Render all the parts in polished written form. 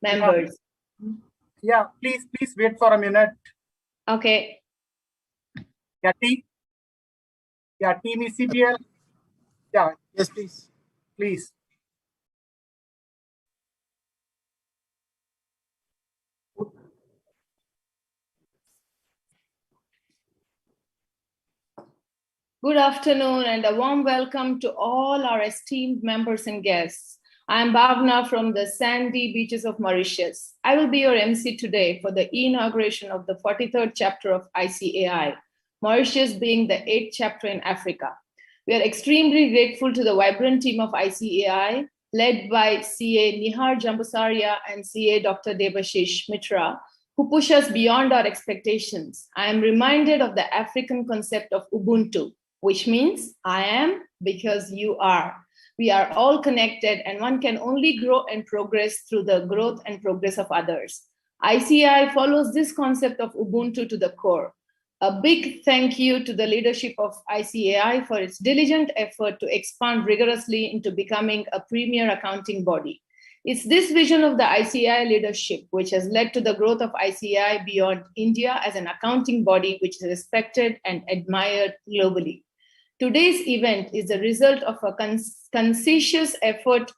members. Yeah, please wait for a minute. Okay. Yeah, team ECPL. Yeah, yes, please. Please. Good afternoon and a warm welcome to all our esteemed members and guests. I am Bhavna from the sandy beaches of Mauritius. I will be your MC today for the inauguration of the 43rd chapter of ICAI, Mauritius being the 8th chapter in Africa. We are extremely grateful to the vibrant team of ICAI, led by CA Nihar Jambusaria and CA Dr. Debashish Mitra, who push us beyond our expectations. I am reminded of the African concept of Ubuntu, which means I am because you are. We are all connected and one can only grow and progress through the growth and progress of others. ICAI follows this concept of Ubuntu to the core. A big thank you to the leadership of ICAI for its diligent effort to expand rigorously into becoming a premier accounting body. It's this vision of the ICAI leadership which has led to the growth of ICAI beyond India as an accounting body which is respected and admired globally. Today's event is the result of a conscientious effort,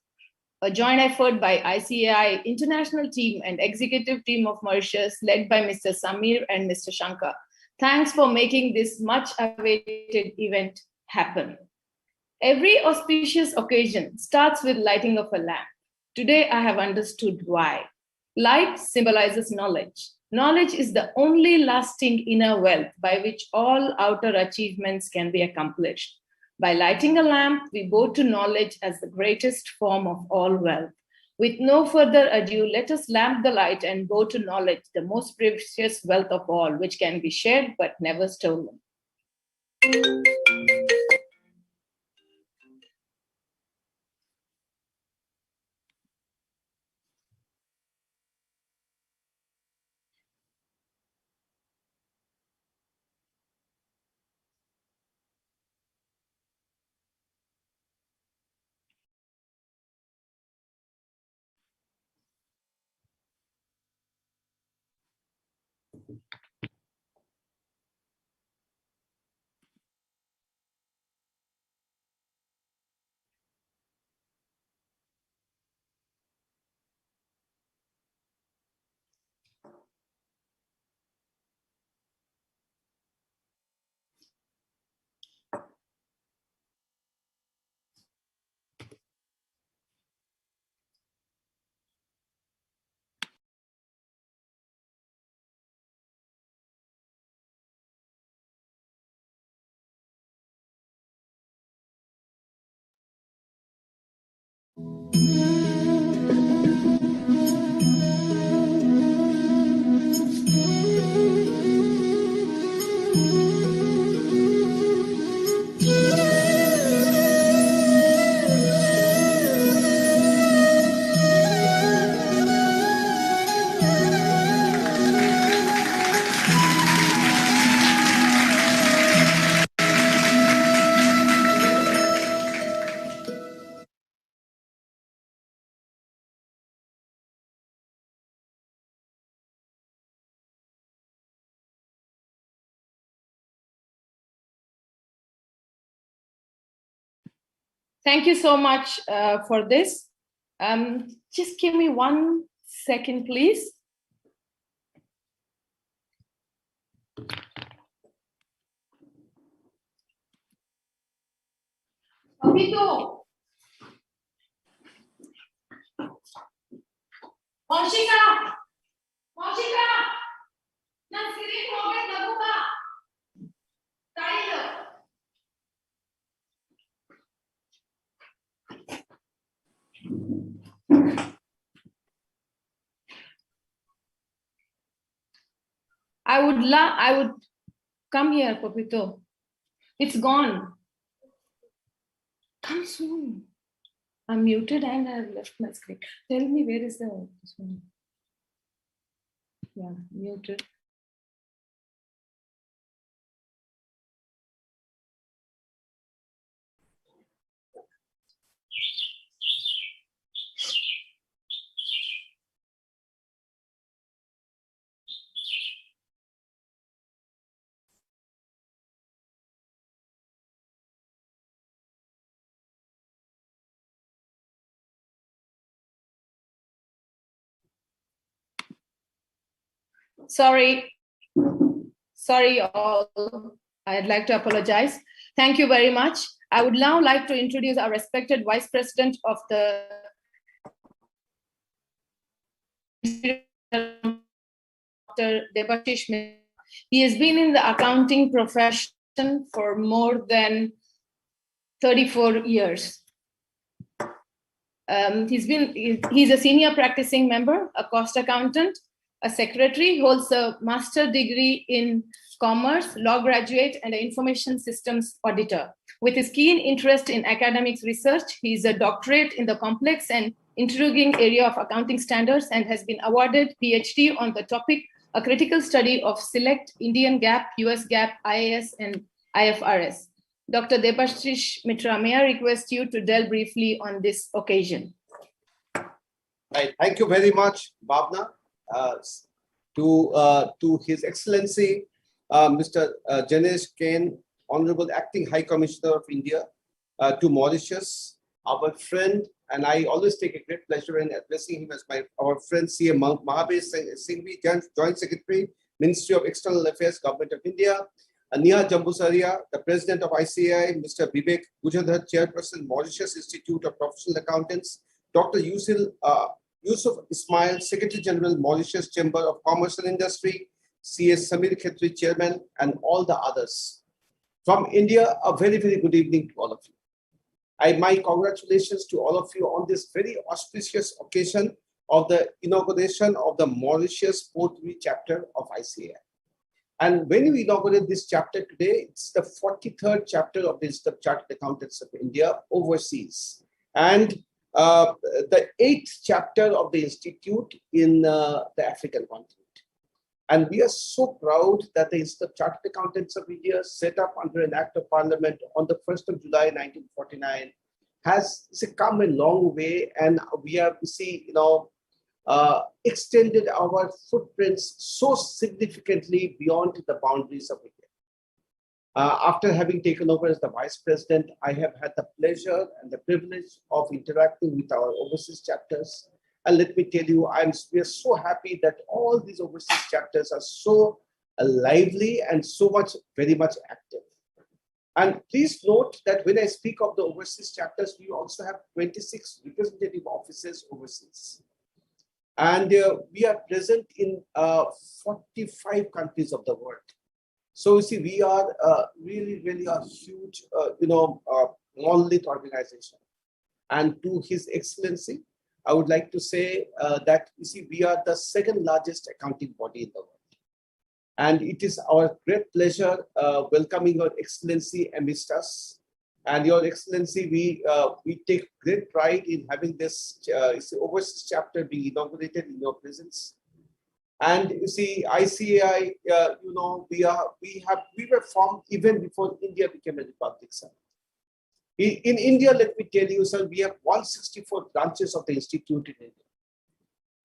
a joint effort by ICAI international team and executive team of Mauritius led by Mr. Samir and Mr. Shankar. Thanks for making this much awaited event happen. Every auspicious occasion starts with lighting of a lamp. Today I have understood why. Light symbolizes knowledge. Knowledge is the only lasting inner wealth by which all outer achievements can be accomplished. By lighting a lamp, we bow to knowledge as the greatest form of all wealth. With no further ado, let us lamp the light and bow to knowledge, the most precious wealth of all, which can be shared but never stolen. Thank you so much for this. Just give me 1 second, please. Papito. Moshika. Nan screen hoge laguga. Tayo. I would come here, Papito. It's gone. Come soon. I'm muted and I've left my screen. Tell me where is this one? Yeah, muted. Sorry, all. I'd like to apologize. Thank you very much. I would now like to introduce our respected Vice President of the Dr. Debashish Mitra. He has been in the accounting profession for more than 34 years. He's a senior practicing member, a cost accountant, a secretary, holds a master's degree in commerce, law graduate, and an information systems auditor. With his keen interest in academics research, he is a doctorate in the complex and intriguing area of accounting standards and has been awarded PhD on the topic, a critical study of select Indian GAAP, US GAAP, IAS, and IFRS. Dr. Debashish Mitra, may I request you to delve briefly on this occasion? Right. Thank you very much, Bhavna. To His Excellency, Mr. Janesh Kane, Honorable Acting High Commissioner of India, to Mauritius, our friend, and I always take a great pleasure in addressing him as our friend C.A. Mahabir Singhvi, Joint Secretary, Ministry of External Affairs, Government of India, Neha Jambusaria, the President of ICAI, Mr. Vivek Gujardhar, Chairperson, Mauritius Institute of Professional Accountants, Dr. Yusuf Ismail, Secretary General, Mauritius Chamber of Commerce and Industry, CS Samir Khetri, Chairman, and all the others. From India, a very, very good evening to all of you. My congratulations to all of you on this very auspicious occasion of the inauguration of the Mauritius Port chapter of ICAI. And when we inaugurate this chapter today, it's the 43rd chapter of the Institute of Chartered Accountants of India overseas, and the 8th chapter of the Institute in the African continent. And we are so proud that the Institute of Chartered Accountants of India, set up under an Act of Parliament on the 1st of July 1949, has come a long way, and we have extended our footprints so significantly beyond the boundaries of India. After having taken over as the Vice President, I have had the pleasure and the privilege of interacting with our overseas chapters. And let me tell you, we are so happy that all these overseas chapters are so lively and so very much active. And please note that when I speak of the overseas chapters, we also have 26 representative offices overseas. And we are present in 45 countries of the world. So you see, we are really, really a huge, monolith organization. And to His Excellency, I would like to say that, you see, we are the second largest accounting body in the world. And it is our great pleasure welcoming Your Excellency amidst us. And Your Excellency, we take great pride in having this overseas chapter being inaugurated in your presence. And you see, ICAI, we were formed even before India became a republic, sir. In India, let me tell you, sir, we have 164 branches of the institute in India.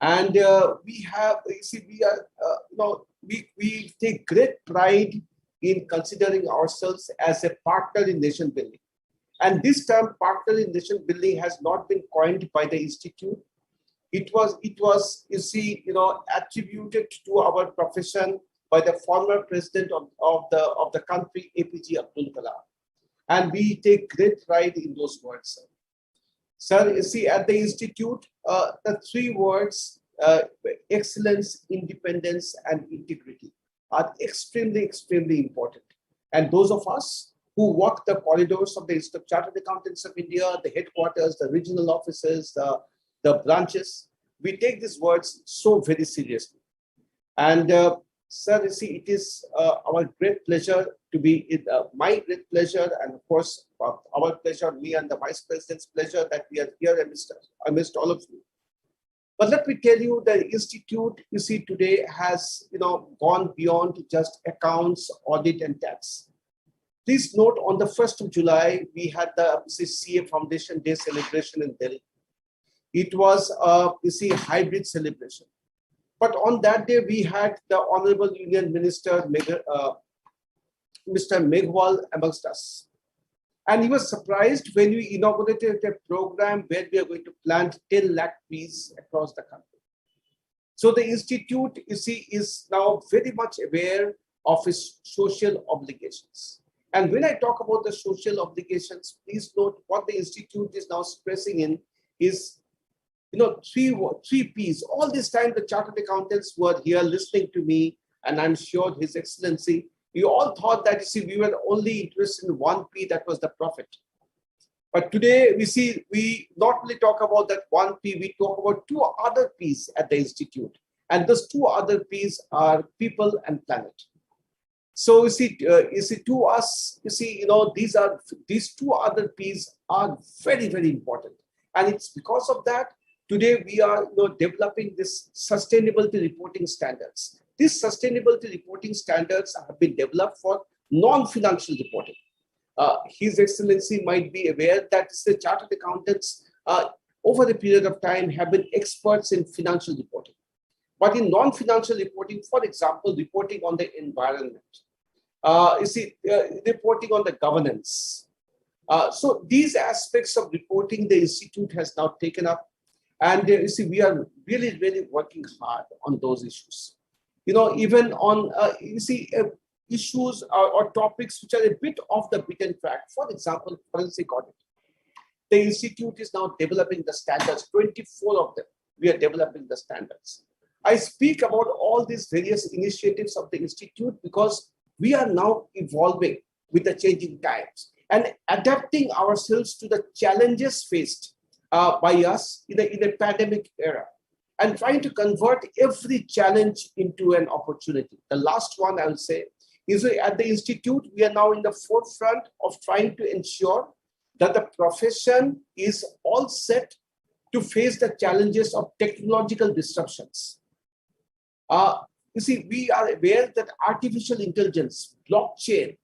And we take great pride in considering ourselves as a partner in nation building. And this term, partner in nation building, has not been coined by the institute. It was attributed to our profession by the former president of the country, APJ Abdul Kalam. And we take great pride in those words, sir. Sir, you see, at the institute, the three words, excellence, independence, and integrity, are extremely, extremely important. And those of us who walk the corridors of the Institute of Chartered Accountants of India, the headquarters, the regional offices, the branches, we take these words so very seriously. And sir, you see, it is our great pleasure to be, my great pleasure, and of course, our pleasure, me and the Vice President's pleasure, that we are here amidst all of you. But let me tell you, the Institute, you see, today has gone beyond just accounts, audit, and tax. Please note, on the 1st of July, we had the CA Foundation Day celebration in Delhi. It was a hybrid celebration. But on that day, we had the Honorable Union Minister, Mr. Meghwal, amongst us. And he was surprised when we inaugurated a program where we are going to plant 10 lakh trees across the country. So the institute, you see, is now very much aware of its social obligations. And when I talk about the social obligations, please note what the institute is now stressing in is, three P's. All this time, the chartered accountants were here listening to me, and I'm sure His Excellency, you all thought that, you see, we were only interested in one P, that was the profit. But today, we not only talk about that one P, we talk about two other P's at the institute. And those two other P's are people and planet. So to us, these two other P's are very, very important. And it's because of that, today we are developing this sustainability reporting standards. These sustainability reporting standards have been developed for non-financial reporting. His Excellency might be aware that the chartered accountants over a period of time have been experts in financial reporting. But in non-financial reporting, for example, reporting on the environment, reporting on the governance. So these aspects of reporting the institute has now taken up. And we are really, really working hard on those issues. Even on, issues or topics which are a bit off the beaten track. For example, forensic audit. The institute is now developing the standards, 24 of them. We are developing the standards. I speak about all these various initiatives of the institute because we are now evolving with the changing times and adapting ourselves to the challenges faced by us in a pandemic era, and trying to convert every challenge into an opportunity. The last one I will say is at the institute, we are now in the forefront of trying to ensure that the profession is all set to face the challenges of technological disruptions. We are aware that artificial intelligence, blockchain,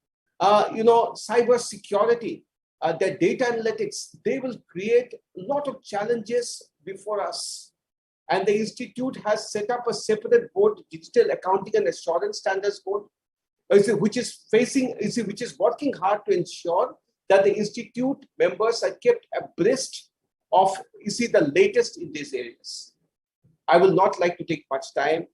cyber security, the data analytics, they will create a lot of challenges before us. And the institute has set up a separate board, Digital Accounting and Assurance Standards Board, which is working hard to ensure that the institute members are kept abreast of the latest in these areas. I will not like to take much time.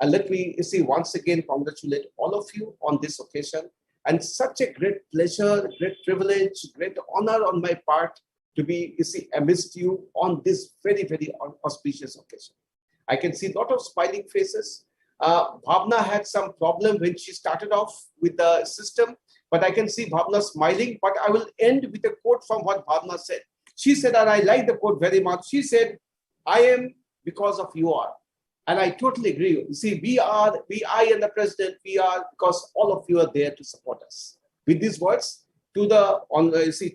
And let me once again congratulate all of you on this occasion. And such a great pleasure, great privilege, great honor on my part to be amidst you on this very, very auspicious occasion. I can see a lot of smiling faces. Bhavna had some problem when she started off with the system, but I can see Bhavna smiling. But I will end with a quote from what Bhavna said. She said, and I like the quote very much. She said, "I am because of you are." And I totally agree. I and the president, we are because all of you are there to support us. With these words, to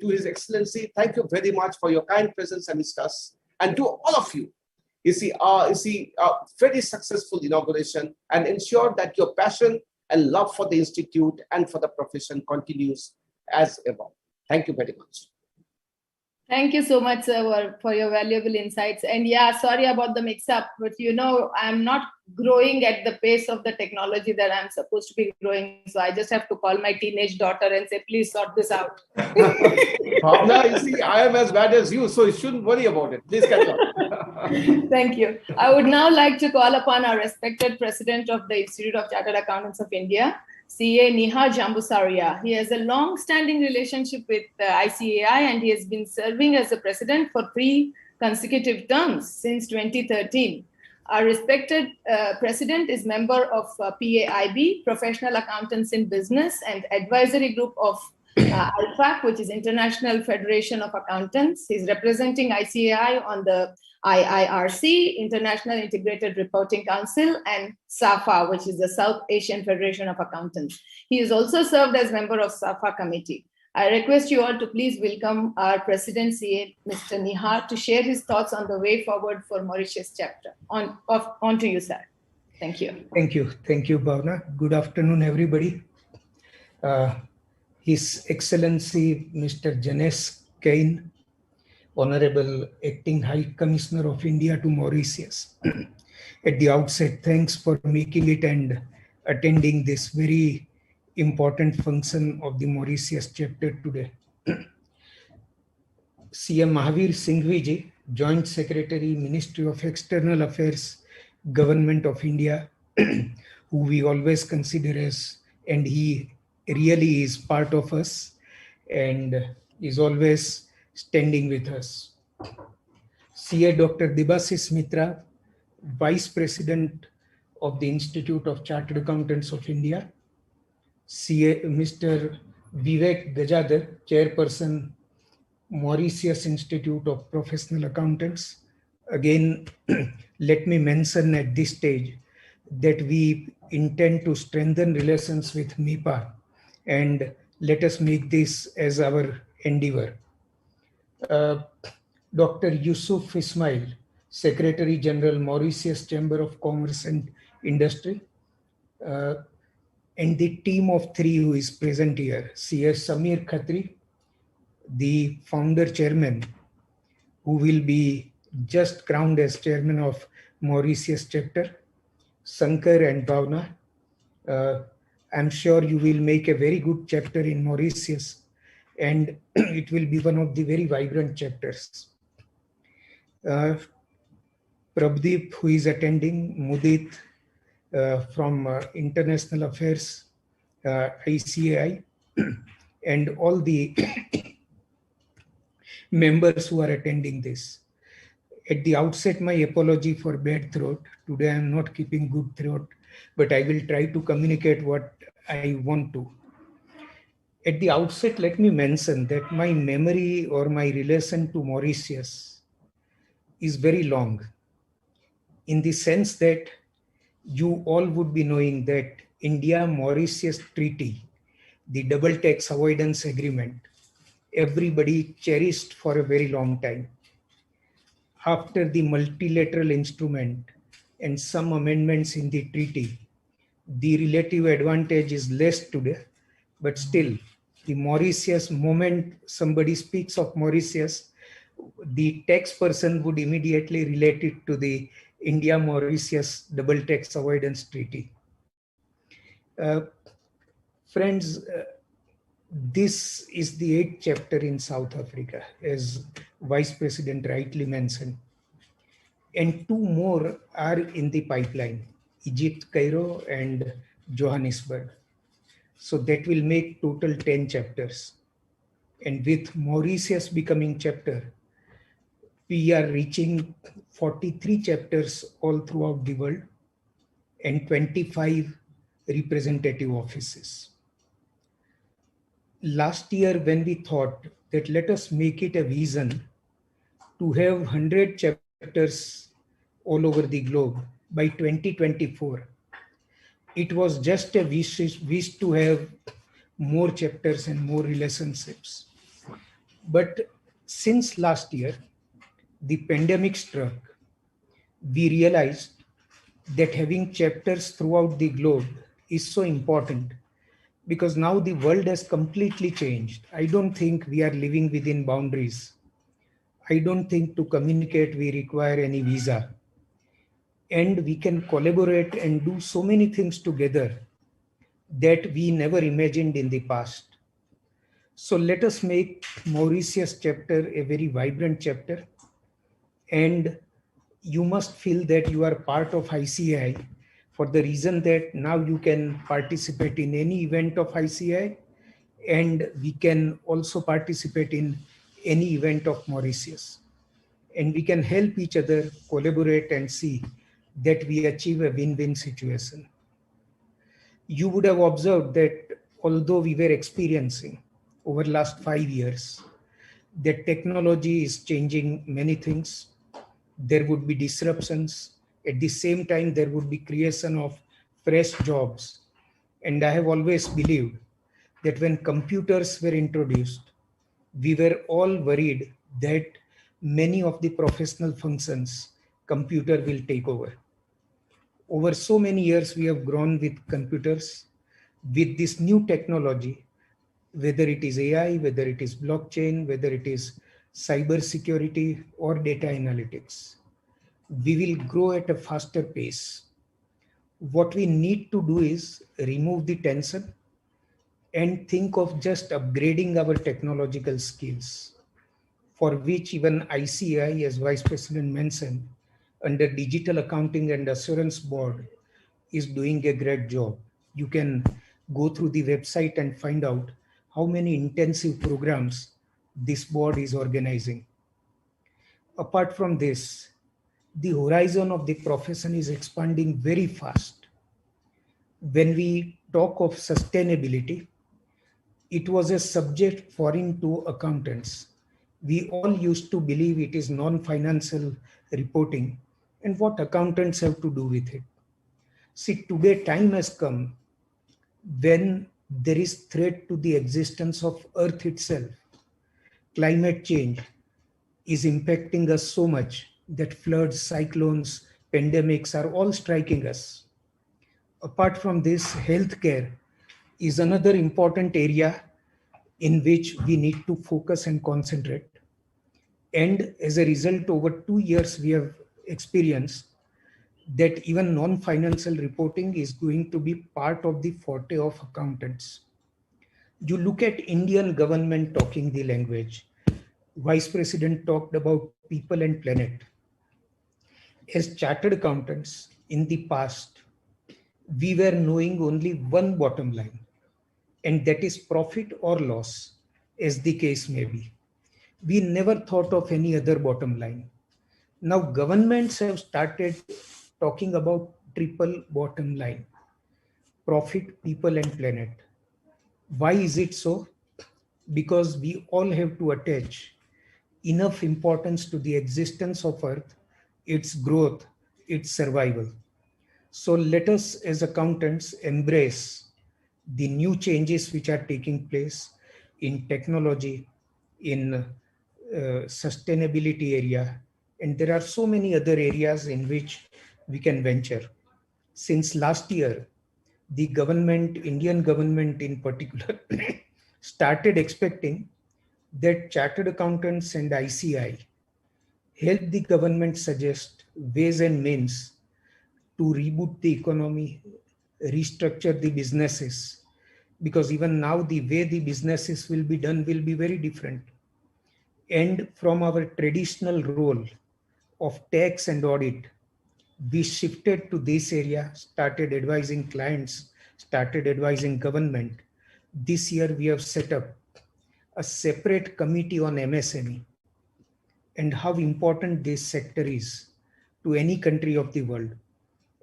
His Excellency, thank you very much for your kind presence amidst us. And to all of you, very successful inauguration, and ensure that your passion and love for the institute and for the profession continues as ever. Thank you very much. Thank you so much, sir, for your valuable insights. And yeah, sorry about the mix-up, but I'm not growing at the pace of the technology that I'm supposed to be growing. So I just have to call my teenage daughter and say, please sort this out. Bhavna, I am as bad as you, so you shouldn't worry about it. Please catch up. Thank you. I would now like to call upon our respected president of the Institute of Chartered Accountants of India, CA Neha Jambusaria. He has a long-standing relationship with ICAI, and he has been serving as the president for 3 consecutive terms since 2013. Our respected president is member of PAIB, Professional Accountants in Business, and advisory group of IFAC, which is International Federation of Accountants. He's representing ICAI on the IIRC, International Integrated Reporting Council, and SAFA, which is the South Asian Federation of Accountants. He is also served as member of SAFA committee. I request you all to please welcome our President CA, Mr. Nihar, to share his thoughts on the way forward for Mauritius chapter. On to you, sir. Thank you. Thank you. Thank you, Bhavna. Good afternoon, everybody. His Excellency, Mr. Janes Kane, Honorable Acting High Commissioner of India to Mauritius. At the outset, thanks for making it and attending this very important function of the Mauritius chapter today. CM Mahavir Singhvi ji, Joint Secretary, Ministry of External Affairs, government of India, who we always consider as, and he really is part of us and is always standing with us. CA Dr. Debasis Mitra, Vice President of the Institute of Chartered Accountants of India. CA Mr. Vivek Gajadhar, Chairperson, Mauritius Institute of Professional Accountants. Again, let me mention at this stage that we intend to strengthen relations with MIPA, and let us make this as our endeavor. Dr. Yusuf Ismail, Secretary General, Mauritius Chamber of Commerce and Industry, and the team of three who is present here: CS Samir Khatri, the founder chairman, who will be just crowned as chairman of Mauritius chapter, Sankar and Bhavna. I'm sure you will make a very good chapter in Mauritius, and it will be one of the very vibrant chapters. Prabdeep, who is attending, Mudit from International Affairs, ICAI, and all the members who are attending this. At the outset, my apology for bad throat. Today I am not keeping good throat, but I will try to communicate what I want to. At the outset, let me mention that my memory or my relation to Mauritius is very long, in the sense that you all would be knowing that India-Mauritius Treaty, the double tax avoidance agreement, everybody cherished for a very long time. After the multilateral instrument and some amendments in the treaty, the relative advantage is less today, but still the Mauritius, moment somebody speaks of Mauritius, the tax person would immediately relate it to the India-Mauritius double tax avoidance treaty. Friends, this is the 8th chapter in South Africa, as Vice President rightly mentioned. And 2 more are in the pipeline, Egypt, Cairo, and Johannesburg. So that will make total 10 chapters. And with Mauritius becoming chapter, we are reaching 43 chapters all throughout the world and 25 representative offices. Last year, when we thought that let us make it a vision to have 100 chapters all over the globe by 2024, it was just a wish to have more chapters and more relationships. But since last year, the pandemic struck, we realized that having chapters throughout the globe is so important, because now the world has completely changed. I don't think we are living within boundaries. I don't think to communicate we require any visa. And we can collaborate and do so many things together that we never imagined in the past. So let us make Mauritius chapter a very vibrant chapter. And you must feel that you are part of ICAI, for the reason that now you can participate in any event of ICAI, and we can also participate in any event of Mauritius. And we can help each other collaborate and see that we achieve a win-win situation. You would have observed that although we were experiencing over the last 5 years that technology is changing many things, there would be disruptions. At the same time, there would be creation of fresh jobs. And I have always believed that when computers were introduced, we were all worried that many of the professional functions computer will take over. Over so many years, we have grown with computers. With this new technology, whether it is AI, whether it is blockchain, whether it is cyber security or data analytics, we will grow at a faster pace. What we need to do is remove the tension and think of just upgrading our technological skills, for which even ICAI, as Vice President mentioned, under Digital Accounting and Assurance Board is doing a great job. You can go through the website and find out how many intensive programs this board is organizing. Apart from this, the horizon of the profession is expanding very fast. When we talk of sustainability, it was a subject foreign to accountants. We all used to believe it is non-financial reporting and what accountants have to do with it. See, today time has come when there is threat to the existence of Earth itself. Climate change is impacting us so much that floods, cyclones, pandemics are all striking us. Apart from this, healthcare is another important area in which we need to focus and concentrate. And as a result, over 2 years, we have experienced that even non-financial reporting is going to be part of the forte of accountants. You look at Indian government talking the language. Vice President talked about people and planet. As chartered accountants in the past, we were knowing only one bottom line, and that is profit or loss, as the case may be. We never thought of any other bottom line. Now governments have started talking about triple bottom line: profit, people and planet. Why is it so? Because we all have to attach enough importance to the existence of Earth, its growth, its survival. So let us as accountants embrace the new changes which are taking place in technology, in sustainability area, and there are so many other areas in which we can venture. Since last year, the government, Indian government in particular, started expecting that chartered accountants and ICAI help the government suggest ways and means to reboot the economy, restructure the businesses, because even now the way the businesses will be done will be very different. And from our traditional role of tax and audit, we shifted to this area, started advising clients, started advising government. This year we have set up a separate committee on MSME and how important this sector is to any country of the world.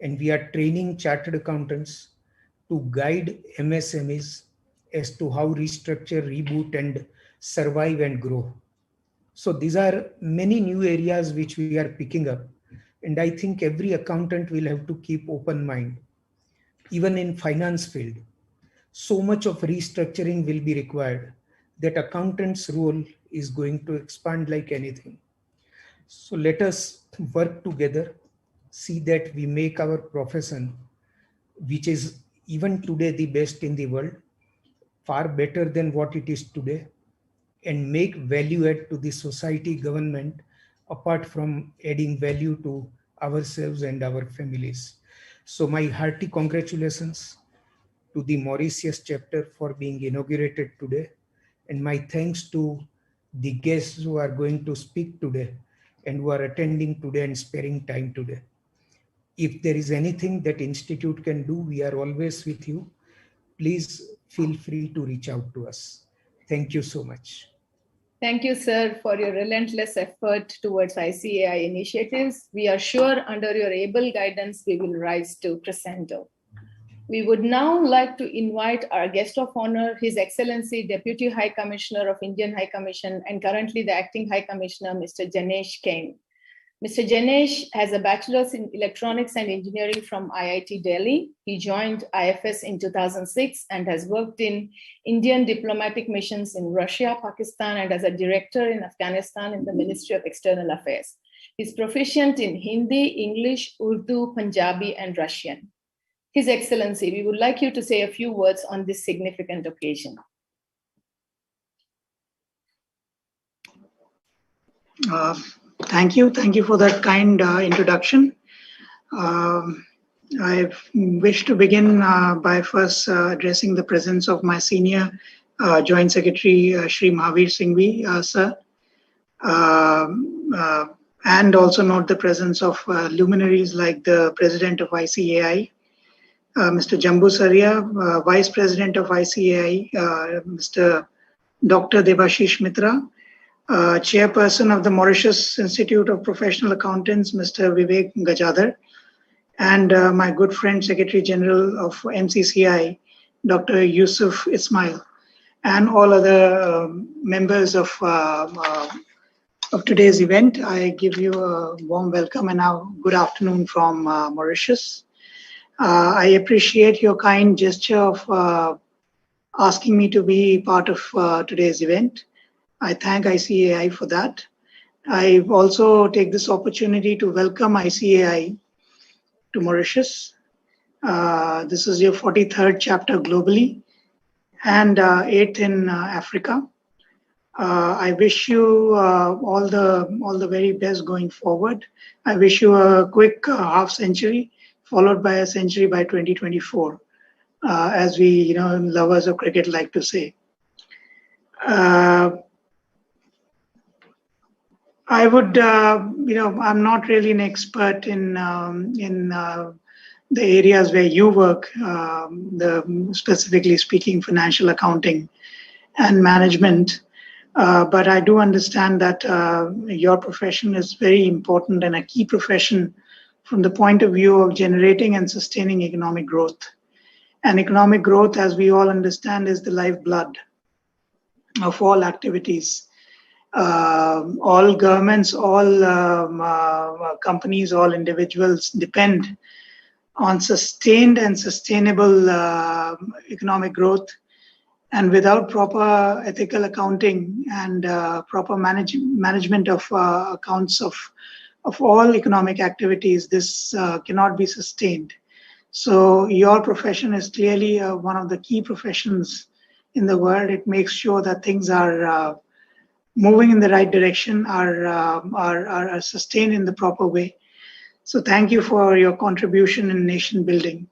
And we are training chartered accountants to guide MSMEs as to how restructure, reboot, and survive and grow. So these are many new areas which we are picking up. And I think every accountant will have to keep open mind. Even in finance field, so much of restructuring will be required that accountant's role is going to expand like anything. So let us work together, see that we make our profession, which is even today the best in the world, far better than what it is today, and make value add to the society, government, apart from adding value to ourselves and our families. So my hearty congratulations to the Mauritius chapter for being inaugurated today, and my thanks to the guests who are going to speak today and who are attending today and sparing time today. If there is anything that Institute can do, we are always with you. Please feel free to reach out to us. Thank you so much. Thank you, sir, for your relentless effort towards ICAI initiatives. We are sure under your able guidance, we will rise to crescendo. We would now like to invite our guest of honor, His Excellency Deputy High Commissioner of Indian High Commission and currently the Acting High Commissioner, Mr. Janesh Kain. Mr. Janesh has a bachelor's in electronics and engineering from IIT Delhi. He joined IFS in 2006 and has worked in Indian diplomatic missions in Russia, Pakistan, and as a director in Afghanistan in the Ministry of External Affairs. He's proficient in Hindi, English, Urdu, Punjabi, and Russian. His Excellency, we would like you to say a few words on this significant occasion. Thank you for that kind introduction. I wish to begin by first addressing the presence of my senior Joint Secretary, Shri Mahavir Singhvi, sir. and also note the presence of luminaries like the president of ICAI, Mr. Jambu Saria, vice president of ICAI, Mr. Dr. Debashish Mitra, chairperson of the Mauritius Institute of Professional Accountants, Mr. Vivek Gajadhar, and my good friend, Secretary General of MCCI, Dr. Yusuf Ismail, and all other members of today's event. I give you a warm welcome and now good afternoon from Mauritius. I appreciate your kind gesture of asking me to be part of today's event. I thank ICAI for that. I also take this opportunity to welcome ICAI to Mauritius. This is your 43rd chapter globally and 8th in Africa. I wish you all the very best going forward. I wish you a quick half century followed by a century by 2024, as we lovers of cricket like to say. I would, I'm not really an expert in the areas where you work, specifically speaking, financial accounting and management. But I do understand that your profession is very important and a key profession from the point of view of generating and sustaining economic growth. And economic growth, as we all understand, is the lifeblood of all activities. All governments, all companies, all individuals depend on sustained and sustainable economic growth. And without proper ethical accounting and proper management of accounts of all economic activities, this cannot be sustained. So your profession is clearly one of the key professions in the world. It makes sure that things are moving in the right direction, are sustained in the proper way. So thank you for your contribution in nation building.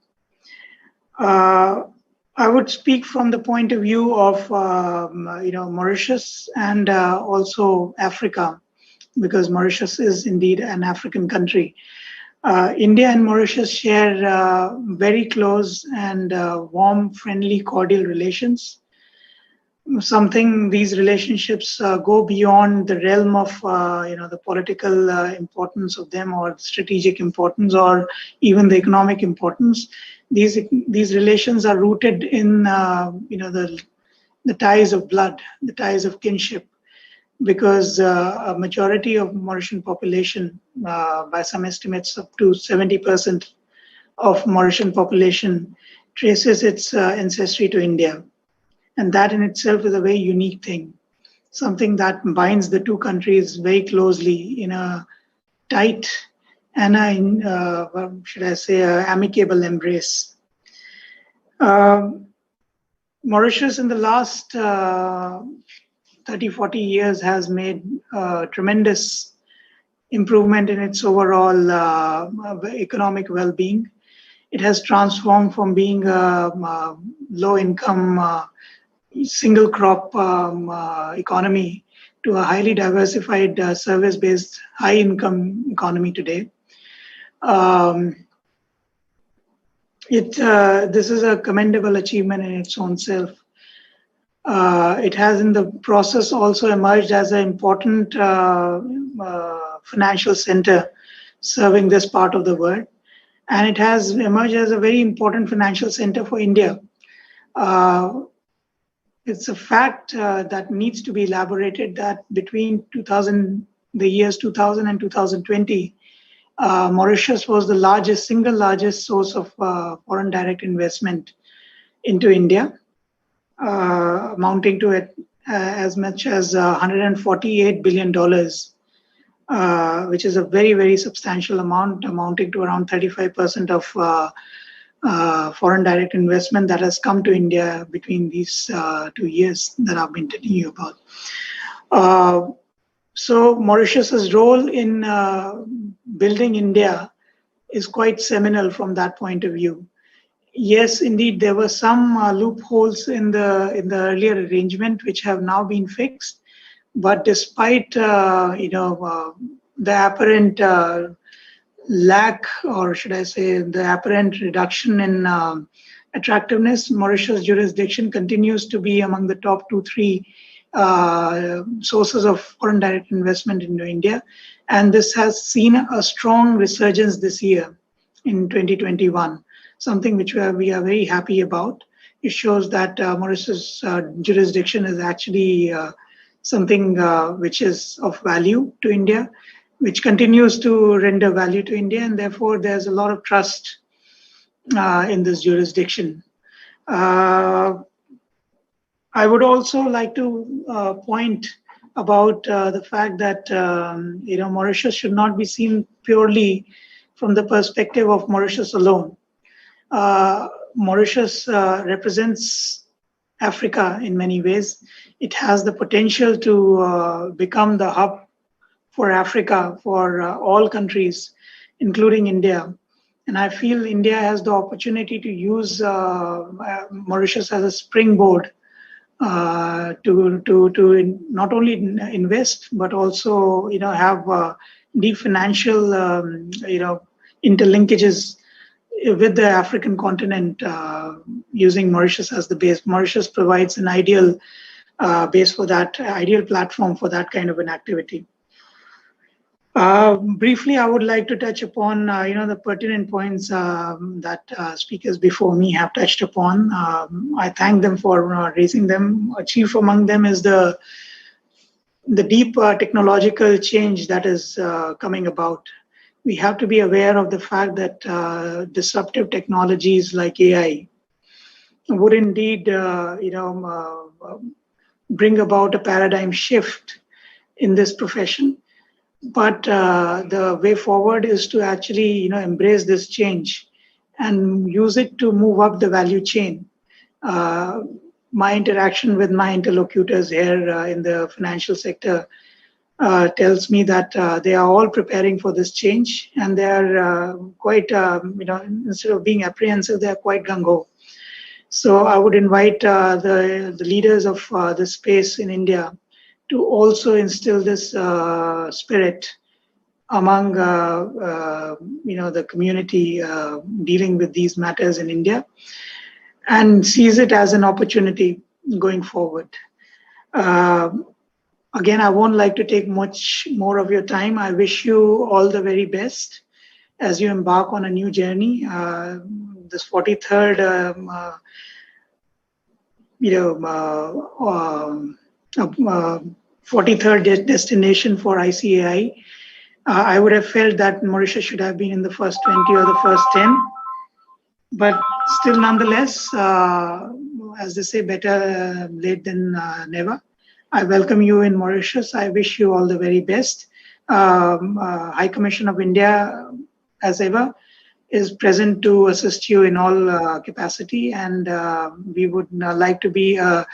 I would speak from the point of view of Mauritius and also Africa, because Mauritius is indeed an African country. India and Mauritius share very close and warm, friendly, cordial relations. These relationships go beyond the realm of the political importance of them, or strategic importance, or even the economic importance. These relations are rooted in the ties of blood, the ties of kinship, because a majority of Mauritian population, by some estimates up to 70% of Mauritian population, traces its ancestry to India. And that in itself is a very unique thing, something that binds the two countries very closely in a tight and amicable embrace. Mauritius in the last 30, 40 years has made tremendous improvement in its overall economic well-being. It has transformed from being a low-income, single crop economy to a highly diversified service-based high income economy today. This is a commendable achievement in its own self. It has in the process also emerged as an important financial center serving this part of the world. And it has emerged as a very important financial center for India. It's a fact that needs to be elaborated that between the years 2000 and 2020, Mauritius was the single largest source of foreign direct investment into India, amounting to as much as $148 billion, which is a very, very substantial amount, amounting to around 35% of foreign direct investment that has come to India between these 2 years that I've been telling you about. So Mauritius's role in building India is quite seminal from that point of view. Yes, indeed, there were some loopholes in the earlier arrangement which have now been fixed. But despite the apparent lack, or should I say, the apparent reduction in attractiveness, Mauritius jurisdiction continues to be among the top 2-3 sources of foreign direct investment into India. And this has seen a strong resurgence this year in 2021, something which we are very happy about. It shows that Mauritius jurisdiction is actually something which is of value to India, which continues to render value to India, and therefore there's a lot of trust in this jurisdiction. I would also like to point about the fact that Mauritius should not be seen purely from the perspective of Mauritius alone. Mauritius represents Africa in many ways. It has the potential to become the hub for Africa, for all countries, including India. And I feel India has the opportunity to use Mauritius as a springboard to not only invest, but also have deep financial interlinkages with the African continent, using Mauritius as the base. Mauritius provides an ideal base for that, ideal platform for that kind of an activity. Briefly, I would like to touch upon the pertinent points that speakers before me have touched upon. I thank them for raising them. Chief among them is the deep technological change that is coming about. We have to be aware of the fact that disruptive technologies like AI would indeed bring about a paradigm shift in this profession. But the way forward is to actually embrace this change and use it to move up the value chain. My interaction with my interlocutors here in the financial sector tells me that they are all preparing for this change, and they are quite, instead of being apprehensive, they are quite gung-ho. So I would invite the leaders of this space in India to also instill this spirit among the community dealing with these matters in India, and seize it as an opportunity going forward. Again, I won't like to take much more of your time. I wish you all the very best as you embark on a new journey. This 43rd, 43rd destination for ICAI. I would have felt that Mauritius should have been in the first 20 or the first 10. But still, nonetheless, as they say, better late than never. I welcome you in Mauritius. I wish you all the very best. High Commission of India, as ever, is present to assist you in all capacity, and we would like to be a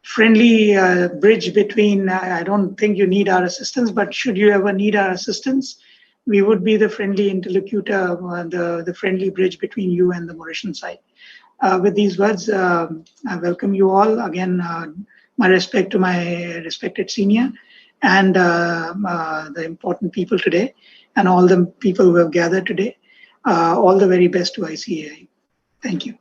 friendly bridge between, I don't think you need our assistance, but should you ever need our assistance, we would be the friendly interlocutor, the friendly bridge between you and the Mauritian side. With these words, I welcome you all. Again, my respect to my respected senior and the important people today, and all the people who have gathered today. All the very best to ICAI. Thank you.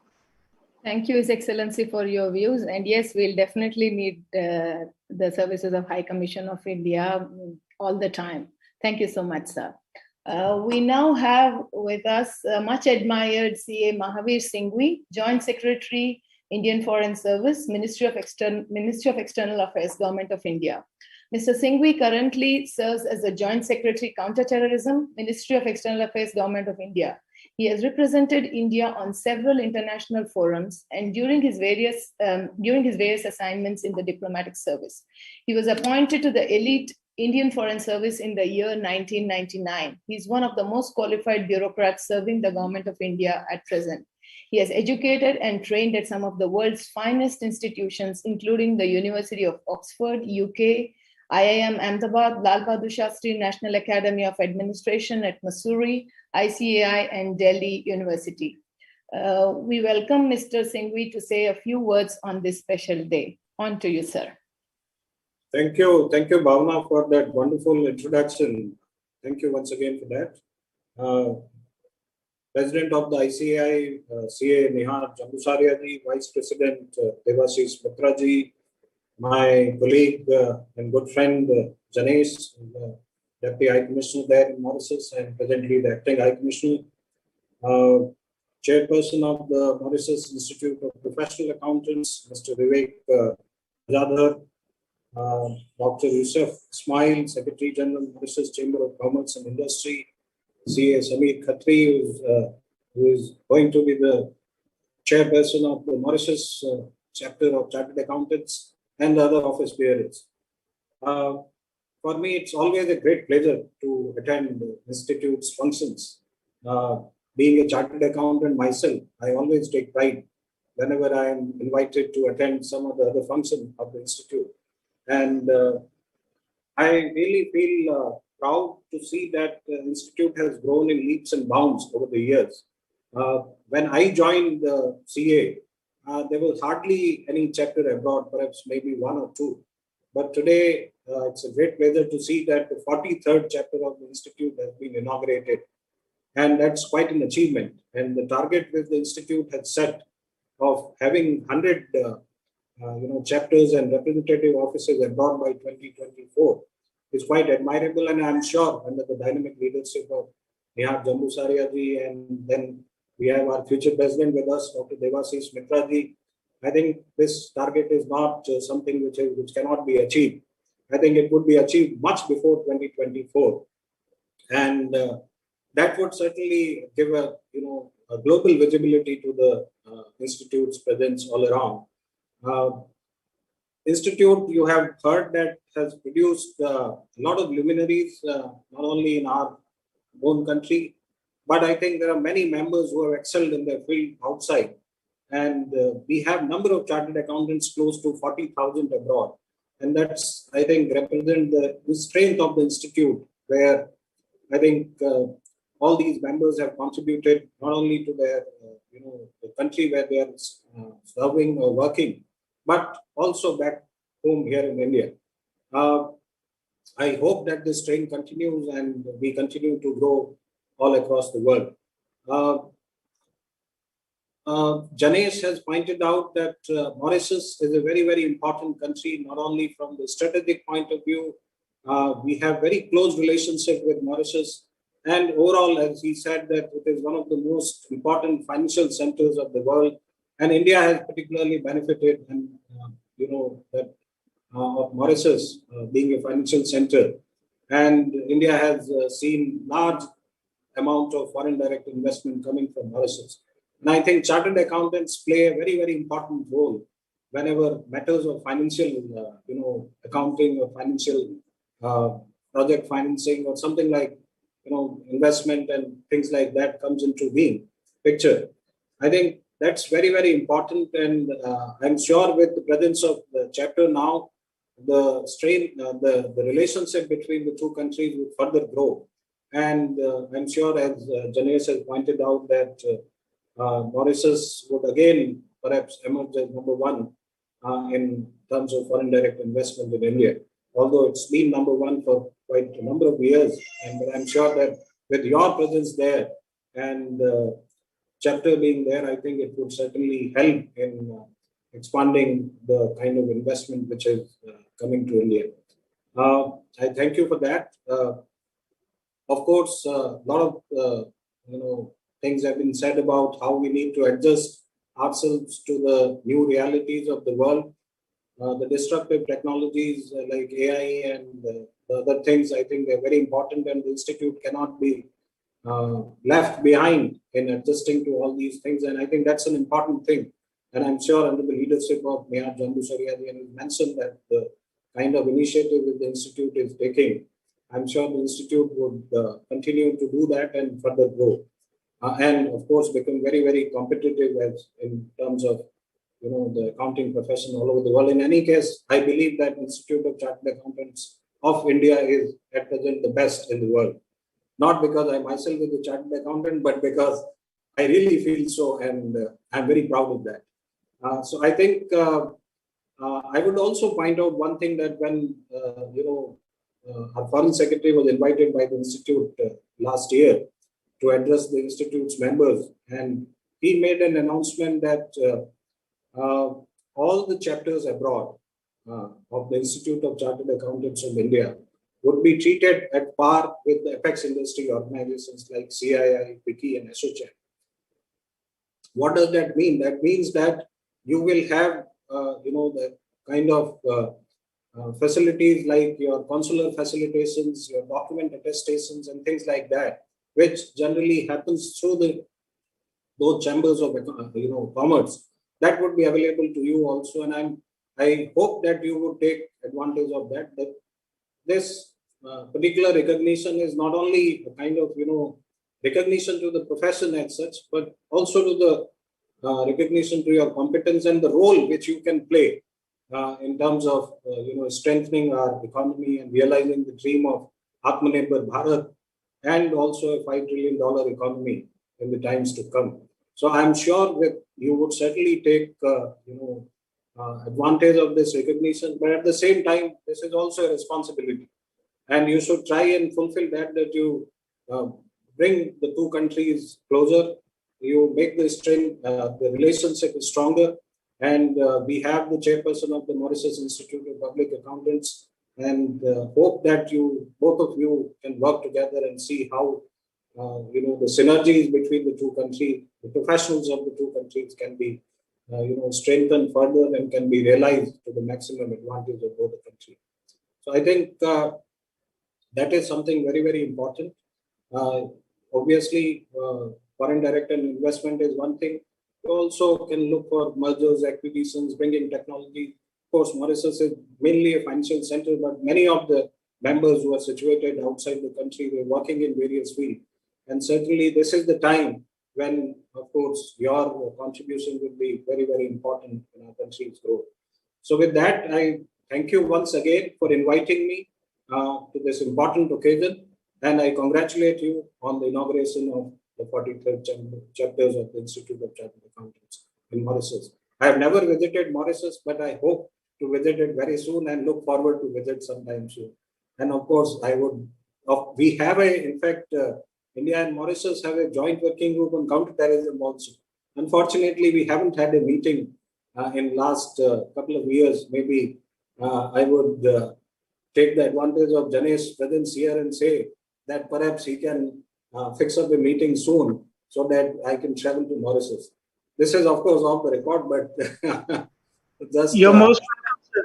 Thank you, His Excellency, for your views. And yes, we'll definitely need the services of High Commission of India all the time. Thank you so much, sir. We now have with us much admired CA Mahavir Singhvi, Joint Secretary, Indian Foreign Service, Ministry of External Affairs, Government of India. Mr. Singhvi currently serves as the Joint Secretary, Counterterrorism, Ministry of External Affairs, Government of India. He has represented India on several international forums and during his various assignments in the diplomatic service. He was appointed to the elite Indian Foreign Service in the year 1999. He is one of the most qualified bureaucrats serving the Government of India at present. He has educated and trained at some of the world's finest institutions, including the University of Oxford, UK, IIM Ahmedabad, Lal Bahadur Shastri National Academy of Administration at Missouri, ICAI, and Delhi University. We welcome Mr. Singhvi to say a few words on this special day. On to you, sir. Thank you, Bhavna, for that wonderful introduction. Thank you once again for that. President of the ICAI, CA Nihar Jambusariaji, Vice President Devashish Mitraji, my colleague and good friend Janesh, Deputy High Commissioner there in Mauritius and presently the Acting High Commissioner, Chairperson of the Mauritius Institute of Professional Accountants, Mr. Vivek Jadhar, Dr. Yusuf Ismail, Secretary General, Mauritius Chamber of Commerce and Industry, CA Sameer Khatri, who is going to be the chairperson of the Mauritius chapter of Chartered Accountants, and the other office bearers. For me, it's always a great pleasure to attend the Institute's functions. Being a chartered accountant myself, I always take pride whenever I am invited to attend some of the other functions of the Institute. And I really feel proud to see that the Institute has grown in leaps and bounds over the years. When I joined the CA, there was hardly any chapter abroad, perhaps maybe one or two. But today, it's a great pleasure to see that the 43rd chapter of the Institute has been inaugurated. And that's quite an achievement. And the target which the Institute had set of having 100 chapters and representative offices abroad by 2024 is quite admirable. And I'm sure under the dynamic leadership of Nihar Jambusariaji, and then we have our future president with us, Dr. Devashish Mitraji. I think this target is not something which cannot be achieved. I think it would be achieved much before 2024. And that would certainly give a global visibility to the Institute's presence all around. Institute, you have heard that has produced a lot of luminaries, not only in our own country, but I think there are many members who have excelled in their field outside. And we have number of chartered accountants close to 40,000 abroad. And that's, I think, represent the strength of the Institute, where I think all these members have contributed not only to their, the country where they are serving or working, but also back home here in India. I hope that this trend continues and we continue to grow all across the world. Janesh has pointed out that Mauritius is a very, very important country, not only from the strategic point of view. We have very close relationship with Mauritius. And overall, as he said, that it is one of the most important financial centers of the world. And India has particularly benefited and, of Mauritius being a financial center. And India has seen large amount of foreign direct investment coming from Mauritius. And I think chartered accountants play a very, very important role whenever matters of financial, accounting or financial project financing or something like, investment and things like that comes into being picture. I think that's very, very important. And I'm sure with the presence of the chapter now, the the relationship between the two countries will further grow. And I'm sure, as Janesh has pointed out, that Mauritius would again perhaps emerge as number one in terms of foreign direct investment in India, although it's been number one for quite a number of years. And I'm sure that with your presence there and chapter being there, I think it would certainly help in expanding the kind of investment which is coming to India. I thank you for that. Of course, a lot of things have been said about how we need to adjust ourselves to the new realities of the world. The disruptive technologies like AI and the other things, I think they're very important, and the Institute cannot be left behind in adjusting to all these things. And I think that's an important thing. And I'm sure under the leadership of Nihar Jambusariaji, and he mentioned that the kind of initiative that the Institute is taking, I'm sure the Institute would continue to do that and further grow. And of course, become very, very competitive as in terms of the accounting profession all over the world. In any case, I believe that Institute of Chartered Accountants of India is at present the best in the world. Not because I myself is a chartered accountant, but because I really feel so, and I'm very proud of that. So I think I would also point out one thing, that when our foreign secretary was invited by the institute last year to address the institute's members, and he made an announcement that all the chapters abroad of the Institute of Chartered Accountants of India would be treated at par with the apex industry organizations like CII, WICI, and ASSOCHAM. What does that mean? That means that you will have, the kind of facilities like your consular facilitations, your document attestations, and things like that, which generally happens through those chambers of commerce. That would be available to you also, and I hope that you would take advantage of that. That this particular recognition is not only a kind of recognition to the profession as such, but also to the recognition to your competence and the role which you can play in terms of strengthening our economy and realizing the dream of Atmanirbhar Bharat, and also a $5 trillion economy in the times to come. So I'm sure that you would certainly take advantage of this recognition, but at the same time, this is also a responsibility, and you should try and fulfill that you bring the two countries closer, you make the relationship stronger, and we have the chairperson of the Mauritius Institute of Public Accountants, and hope that both of you can work together and see how the synergies between the two countries, the professionals of the two countries can be strengthened further and can be realized to the maximum advantage of both the countries. So I think that is something very, very important. Obviously, foreign direct investment is one thing. You also can look for mergers, acquisitions, bringing technology. Of course, Mauritius is mainly a financial center, but many of the members who are situated outside the country, they're working in various fields. And certainly this is the time when, of course, your contribution will be very, very important in our country's growth. So with that, I thank you once again for inviting me to this important occasion, and I congratulate you on the inauguration of the 43rd chapters of the Institute of Chartered Accountants in Mauritius. I have never visited Mauritius, but I hope to visit it very soon and look forward to visit sometime soon. And of course, we have in fact, India and Mauritius have a joint working group on counterterrorism also. Unfortunately, we haven't had a meeting in last couple of years. Maybe I would take the advantage of Janesh's presence here and say that perhaps he can fix up a meeting soon so that I can travel to Mauritius. This is, of course, off the record, but just you're most welcome, sir.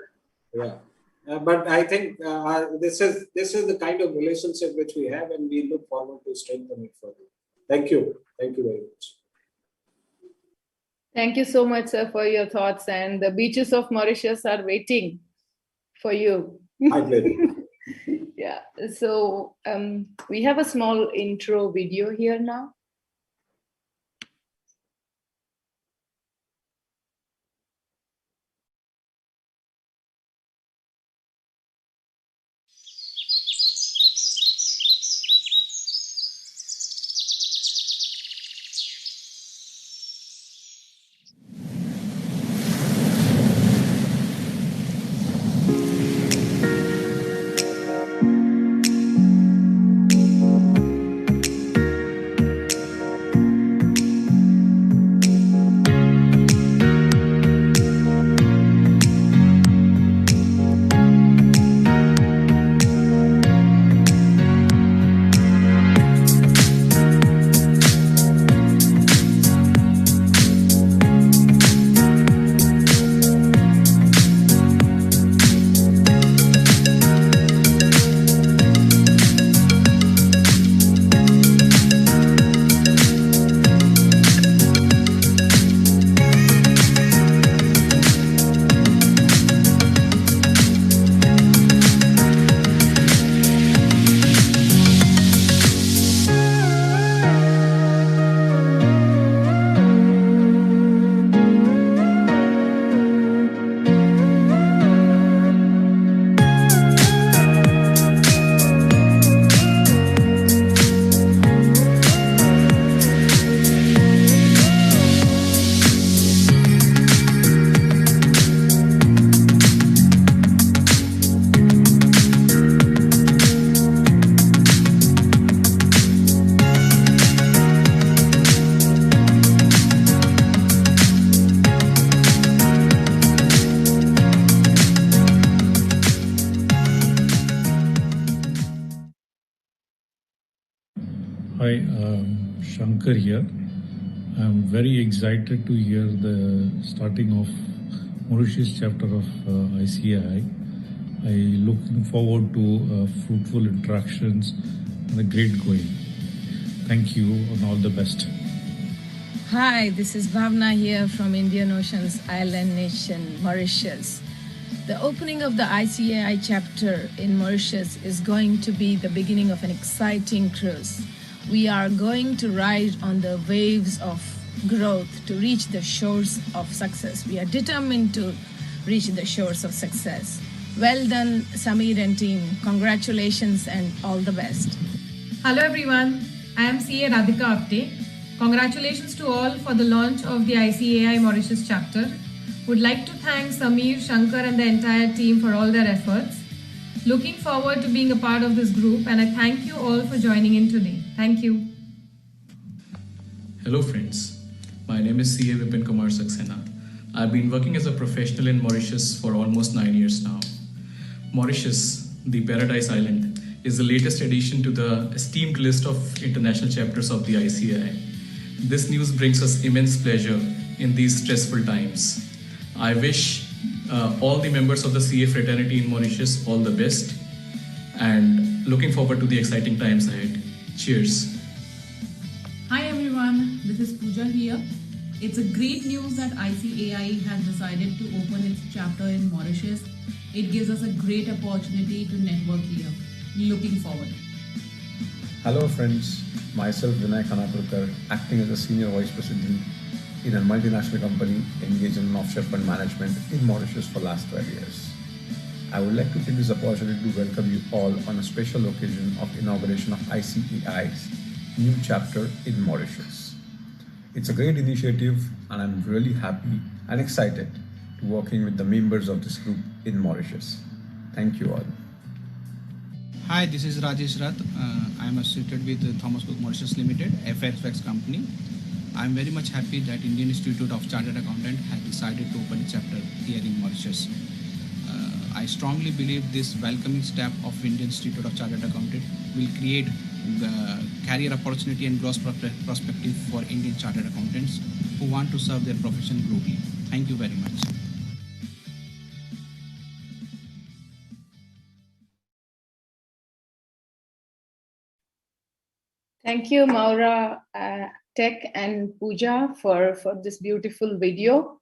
Yeah. But I think this is the kind of relationship which we have, and we look forward to strengthening it further. Thank you. Thank you very much. Thank you so much, sir, for your thoughts. And the beaches of Mauritius are waiting for you. My pleasure. Yeah. So we have a small intro video here now. Hi, Shankar here. I'm very excited to hear the starting of Mauritius chapter of ICAI. I looking forward to fruitful interactions and a great going. Thank you and all the best. Hi, this is Bhavna here from Indian Ocean's island nation, Mauritius. The opening of the ICAI chapter in Mauritius is going to be the beginning of an exciting cruise. We are going to ride on the waves of growth to reach the shores of success. We are determined to reach the shores of success. Well done, Samir and team. Congratulations and all the best. Hello everyone, I am CA Radhika Apte. Congratulations to all for the launch of the ICAI Mauritius chapter. Would like to thank Samir, Shankar and the entire team for all their efforts. Looking forward to being a part of this group, and I thank you all for joining in today. Thank you. Hello friends, my name is CA Vipin Kumar Saxena. I've been working as a professional in Mauritius for almost 9 years now. Mauritius, the Paradise Island, is the latest addition to the esteemed list of international chapters of the ICAI. This news brings us immense pleasure in these stressful times. I wish all the members of the CA fraternity in Mauritius all the best and looking forward to the exciting times ahead. Cheers. Hi everyone, this is Pooja here. It's a great news that ICAI has decided to open its chapter in Mauritius. It gives us a great opportunity to network here. Looking forward. Hello friends, myself Vinay Khanapurkar, acting as a Senior Vice President in a multinational company engaged in offshore fund management in Mauritius for the last 12 years. I would like to take this opportunity to welcome you all on a special occasion of inauguration of ICAI's new chapter in Mauritius. It's a great initiative and I'm really happy and excited to working with the members of this group in Mauritius. Thank you all. Hi, this is Rajesh Rath. I am associated with Thomas Cook Mauritius Limited, FXX company. I am very much happy that Indian Institute of Chartered Accountant has decided to open a chapter here in Mauritius. I strongly believe this welcoming step of Indian Institute of Chartered Accountant will create the career opportunity and growth perspective for Indian Chartered Accountants who want to serve their profession globally. Thank you very much. Thank you, Maura Tech and Pooja for this beautiful video.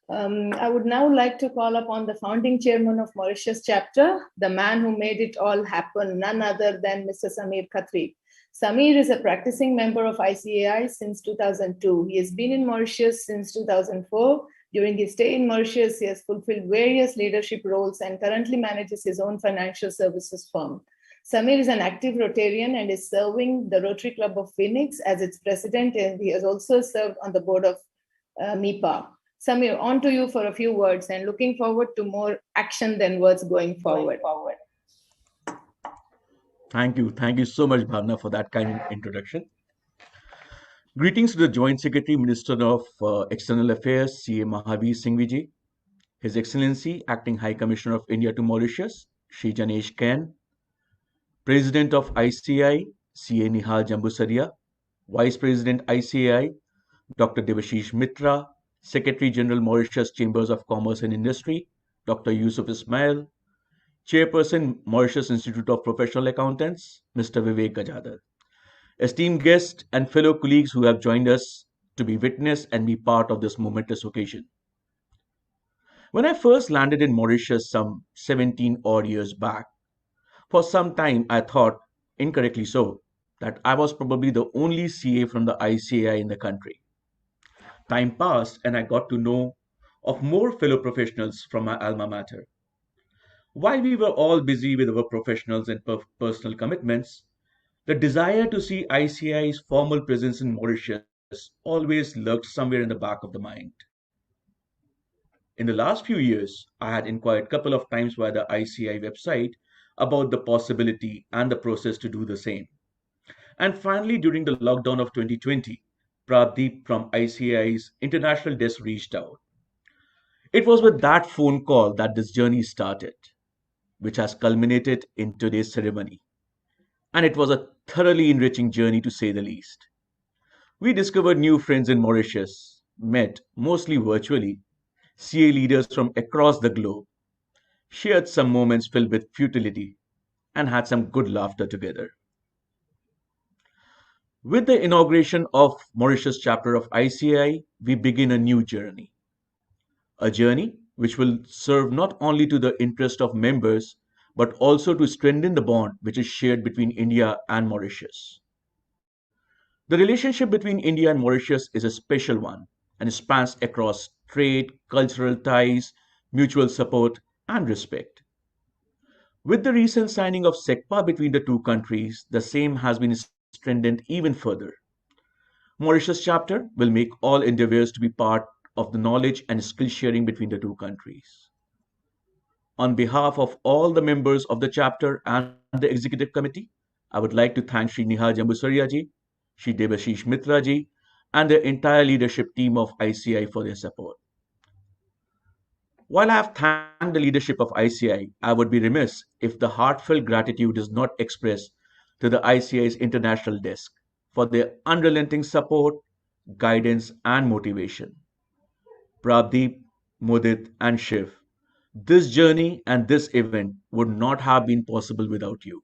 I would now like to call upon the founding chairman of Mauritius chapter, the man who made it all happen, none other than Mr. Samir Khatri. Samir is a practicing member of ICAI since 2002. He has been in Mauritius since 2004. During his stay in Mauritius, he has fulfilled various leadership roles and currently manages his own financial services firm. Samir is an active Rotarian and is serving the Rotary Club of Phoenix as its president, and he has also served on the board of MIPA. Samir, on to you for a few words and looking forward to more action than words going forward. Thank you. Thank you so much, Bhavna, for that kind introduction. Greetings to the Joint Secretary, Minister of External Affairs, CA Mahavir Singh Vijay, His Excellency, Acting High Commissioner of India to Mauritius, Shri Janesh Kain, President of ICAI, CA Nihal Jambusaria, Vice President ICAI, Dr. Devashish Mitra, Secretary General Mauritius Chambers of Commerce and Industry, Dr. Yusuf Ismail, Chairperson Mauritius Institute of Professional Accountants, Mr. Vivek Gajadhar. Esteemed guests and fellow colleagues who have joined us to be witness and be part of this momentous occasion. When I first landed in Mauritius some 17 odd years back, for some time I thought, incorrectly so, that I was probably the only CA from the ICAI in the country. Time passed and I got to know of more fellow professionals from my alma mater. While we were all busy with our professionals and personal commitments, the desire to see ICAI's formal presence in Mauritius always lurked somewhere in the back of the mind. In the last few years, I had inquired a couple of times via the ICAI website about the possibility and the process to do the same. And finally, during the lockdown of 2020, Pradeep from ICAI's international desk reached out. It was with that phone call that this journey started, which has culminated in today's ceremony. and it was a thoroughly enriching journey to say the least. We discovered new friends in Mauritius, met, mostly virtually, CA leaders from across the globe, shared some moments filled with futility, and had some good laughter together. With the inauguration of Mauritius chapter of ICAI, we begin a new journey. A journey which will serve not only to the interest of members, but also to strengthen the bond which is shared between India and Mauritius. The relationship between India and Mauritius is a special one and spans across trade, cultural ties, mutual support, and respect. With the recent signing of SECPA between the two countries, the same has been strengthened even further. Mauritius chapter will make all endeavors to be part of the knowledge and skill sharing between the two countries. On behalf of all the members of the chapter and the executive committee, I would like to thank Shri Nihar Jambusaria ji, Shri Debashish Mitra ji, and the entire leadership team of ICI for their support. While I have thanked the leadership of ICI, I would be remiss if the heartfelt gratitude is not expressed to the ICI's international desk for their unrelenting support, guidance, and motivation. Prabdeep, Mudit, and Shiv, this journey and this event would not have been possible without you.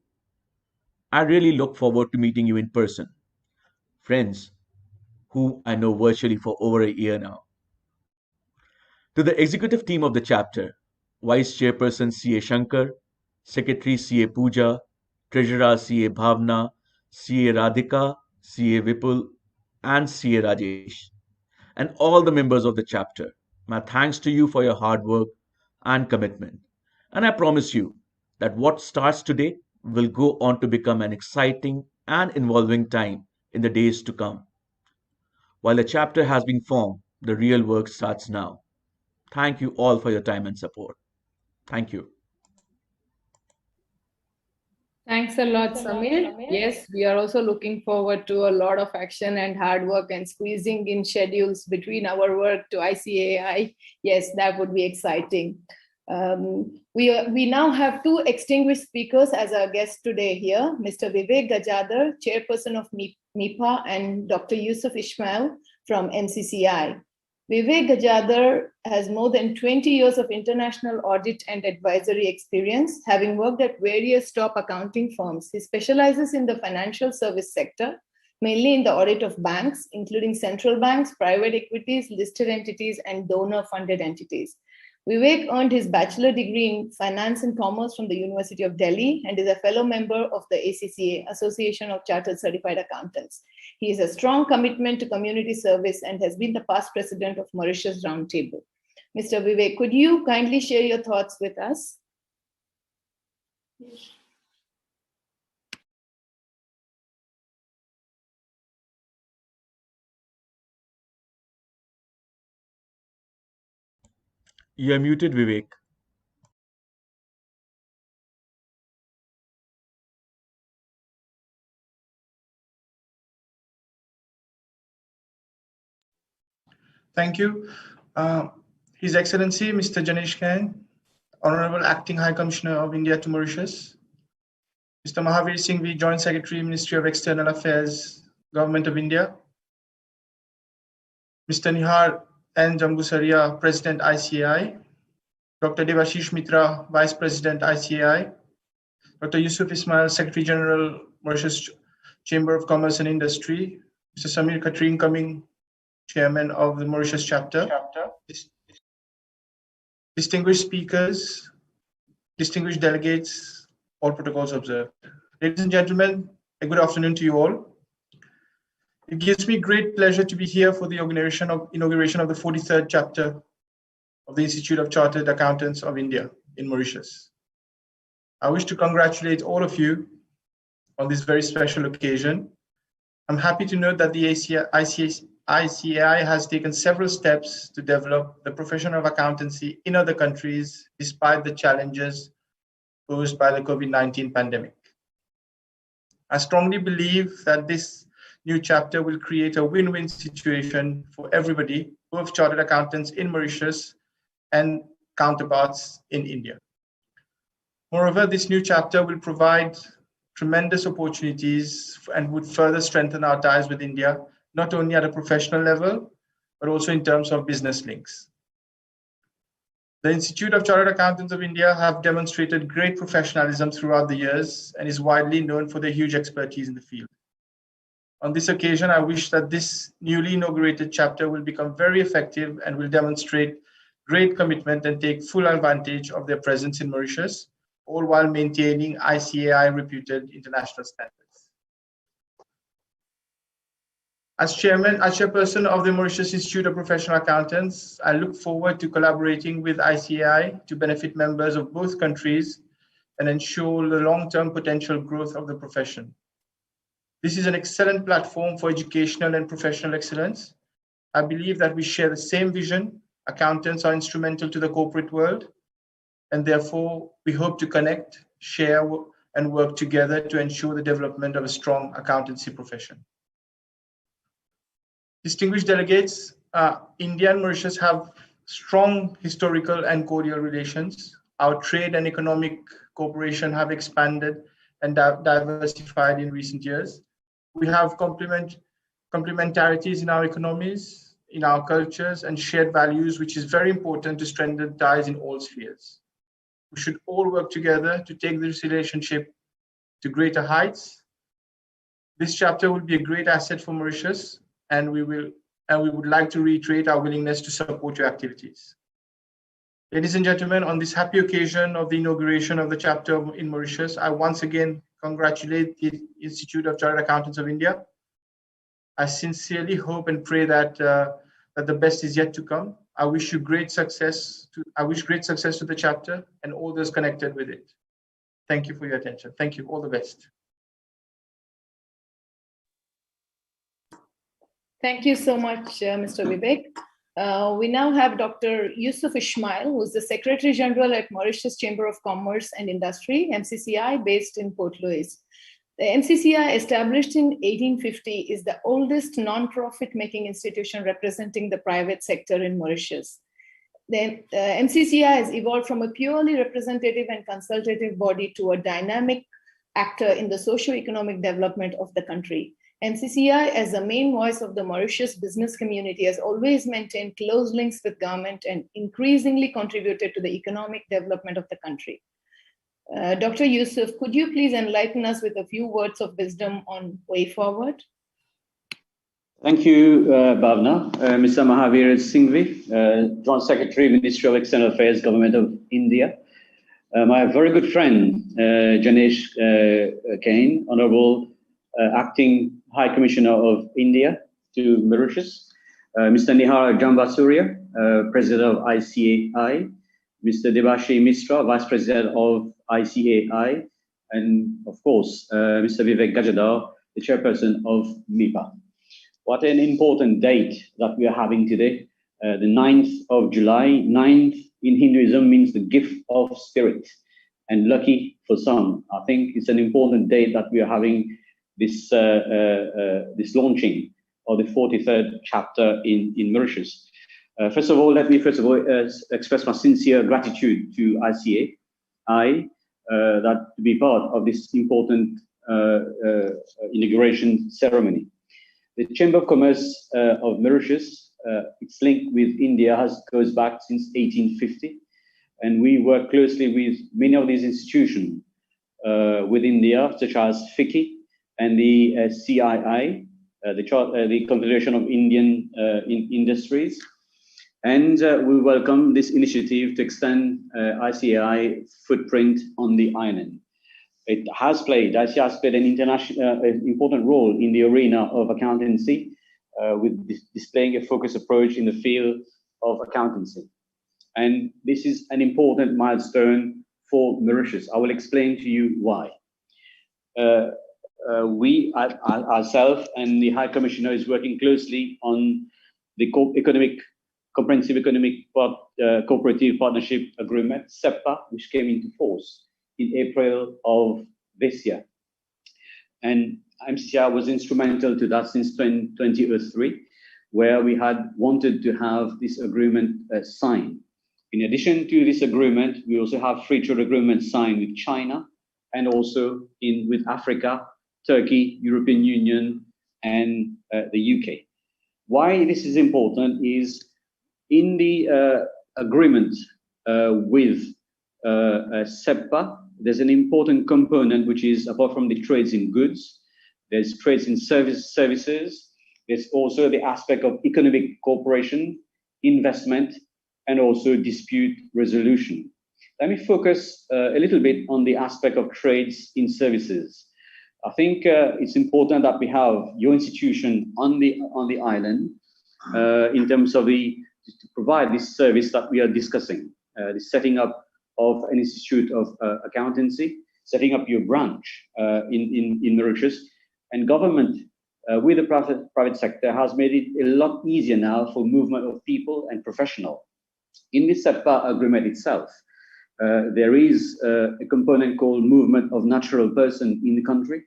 I really look forward to meeting you in person, friends who I know virtually for over a year now. To the executive team of the chapter, Vice Chairperson C.A. Shankar, Secretary C.A. Pooja, Treasurer C.A. Bhavna, C.A. Radhika, C.A. Vipul, and C.A. Rajesh, and all the members of the chapter, my thanks to you for your hard work and commitment. And I promise you that what starts today will go on to become an exciting and involving time in the days to come. While a chapter has been formed, the real work starts now. Thank you all for your time and support. Thank you. Thanks a lot, Samir. Yes, we are also looking forward to a lot of action and hard work and squeezing in schedules between our work to ICAI. Yes, that would be exciting. We now have two extinguished speakers as our guests today here, Mr. Vivek Gajadhar, Chairperson of MIPA, and Dr. Yusuf Ismail from MCCI. Vivek Gajadhar has more than 20 years of international audit and advisory experience, having worked at various top accounting firms. He specializes in the financial service sector, mainly in the audit of banks, including central banks, private equities, listed entities, and donor-funded entities. Vivek earned his bachelor degree in finance and commerce from the University of Delhi and is a fellow member of the ACCA, Association of Chartered Certified Accountants. He has a strong commitment to community service and has been the past president of Mauritius Roundtable. Mr. Vivek, could you kindly share your thoughts with us? You are muted, Vivek. Thank you. His Excellency, Mr. Janesh Kain, Honorable Acting High Commissioner of India to Mauritius, Mr. Mahavir Singhvi, Joint Secretary, Ministry of External Affairs, Government of India, Mr. Nihar N. Jambusaria, President ICAI, Dr. Debashish Mitra, Vice President ICAI, Dr. Yusuf Ismail, Secretary General, Mauritius Chamber of Commerce and Industry, Mr. Samir Katrine Cumming, Chairman of the Mauritius chapter, distinguished speakers, distinguished delegates, all protocols observed. Ladies and gentlemen, a good afternoon to you all. It gives me great pleasure to be here for the inauguration of the 43rd chapter of the Institute of Chartered Accountants of India in Mauritius. I wish to congratulate all of you on this very special occasion. I'm happy to note that the ICAI has taken several steps to develop the profession of accountancy in other countries despite the challenges posed by the COVID-19 pandemic. I strongly believe that this new chapter will create a win-win situation for everybody, both chartered accountants in Mauritius and counterparts in India. Moreover, this new chapter will provide tremendous opportunities and would further strengthen our ties with India, not only at a professional level, but also in terms of business links. The Institute of Chartered Accountants of India have demonstrated great professionalism throughout the years and is widely known for their huge expertise in the field. On this occasion, I wish that this newly inaugurated chapter will become very effective and will demonstrate great commitment and take full advantage of their presence in Mauritius, all while maintaining ICAI reputed international standards. As chairperson of the Mauritius Institute of Professional Accountants, I look forward to collaborating with ICAI to benefit members of both countries and ensure the long-term potential growth of the profession. This is an excellent platform for educational and professional excellence. I believe that we share the same vision. Accountants are instrumental to the corporate world, and therefore we hope to connect, share, and work together to ensure the development of a strong accountancy profession. Distinguished delegates, India and Mauritius have strong historical and cordial relations. Our trade and economic cooperation have expanded and diversified in recent years. We have complementarities in our economies, in our cultures, and shared values, which is very important to strengthen ties in all spheres. We should all work together to take this relationship to greater heights. This chapter will be a great asset for Mauritius, and we would like to reiterate our willingness to support your activities. Ladies and gentlemen, on this happy occasion of the inauguration of the chapter in Mauritius, I once again congratulate the Institute of Chartered Accountants of India. I sincerely hope and pray that the best is yet to come. I wish great success to the chapter and all those connected with it. Thank you for your attention. Thank you. All the best. Thank you so much, Mr. Vivek. We now have Dr. Yusuf Ismail, who is the Secretary General at Mauritius Chamber of Commerce and Industry, MCCI, based in Port Louis. The MCCI, established in 1850, is the oldest non-profit making institution representing the private sector in Mauritius. The MCCI has evolved from a purely representative and consultative body to a dynamic actor in the socio-economic development of the country. MCCI, as the main voice of the Mauritius business community, has always maintained close links with government and increasingly contributed to the economic development of the country. Dr. Yusuf, could you please enlighten us with a few words of wisdom on way forward? Thank you, Bhavna. Mr. Mahavir Singhvi, Joint Secretary, Ministry of External Affairs, Government of India. My very good friend, Janesh Kain, Honorable Acting High Commissioner of India to Mauritius, Mr. Nihar Jambasuria, President of ICAI, Mr. Debashish Misra, Vice President of ICAI, and of course, Mr. Vivek Gajadhar, the Chairperson of MIPA. What an important date that we are having today, the 9th of July. 9th in Hinduism means the gift of spirit, and lucky for some. I think it's an important date that we are having this launching of the 43rd chapter in Mauritius. First of all, let me express my sincere gratitude to ICAI that to be part of this important inauguration ceremony. The Chamber of Commerce of Mauritius, its link with India goes back since 1850, and we work closely with many of these institutions with India, such as FICCI, and the CII, the Confederation of Indian Industries. And we welcome this initiative to extend ICAI footprint on the island. ICAI has played an important role in the arena of accountancy, with displaying a focused approach in the field of accountancy. And this is an important milestone for Mauritius. I will explain to you why. We ourselves and the High Commissioner is working closely on the Comprehensive Economic Cooperative Partnership Agreement, CEPA, which came into force in April of this year. And MCCI was instrumental to that since 2003, where we had wanted to have this agreement signed. In addition to this agreement, we also have free trade agreements signed with China, and also with Africa, Turkey, European Union, and the UK. Why this is important is in the agreement with SEPA, there's an important component which is, apart from the trades in goods, there's trades in services, there's also the aspect of economic cooperation, investment, and also dispute resolution. Let me focus a little bit on the aspect of trades in services. I think it's important that we have your institution on the island in terms of to provide this service that we are discussing, the setting up of an institute of accountancy, setting up your branch in Mauritius, and government with the private sector has made it a lot easier now for movement of people and professional. In the SEPA agreement itself, there is a component called movement of natural person in the country,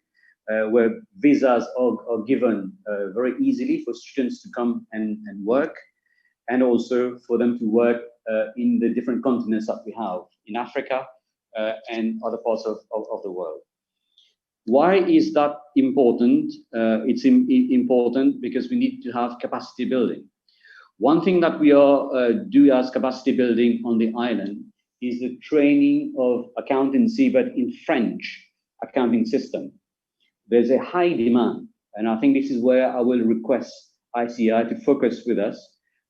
where visas are given very easily for students to come and work, and also for them to work in the different continents that we have in Africa and other parts of the world. Why is that important? It's important because we need to have capacity building. One thing that we are do as capacity building on the island is the training of accountancy, but in French accounting system. There's a high demand, and I think this is where I will request ICAI to focus with us,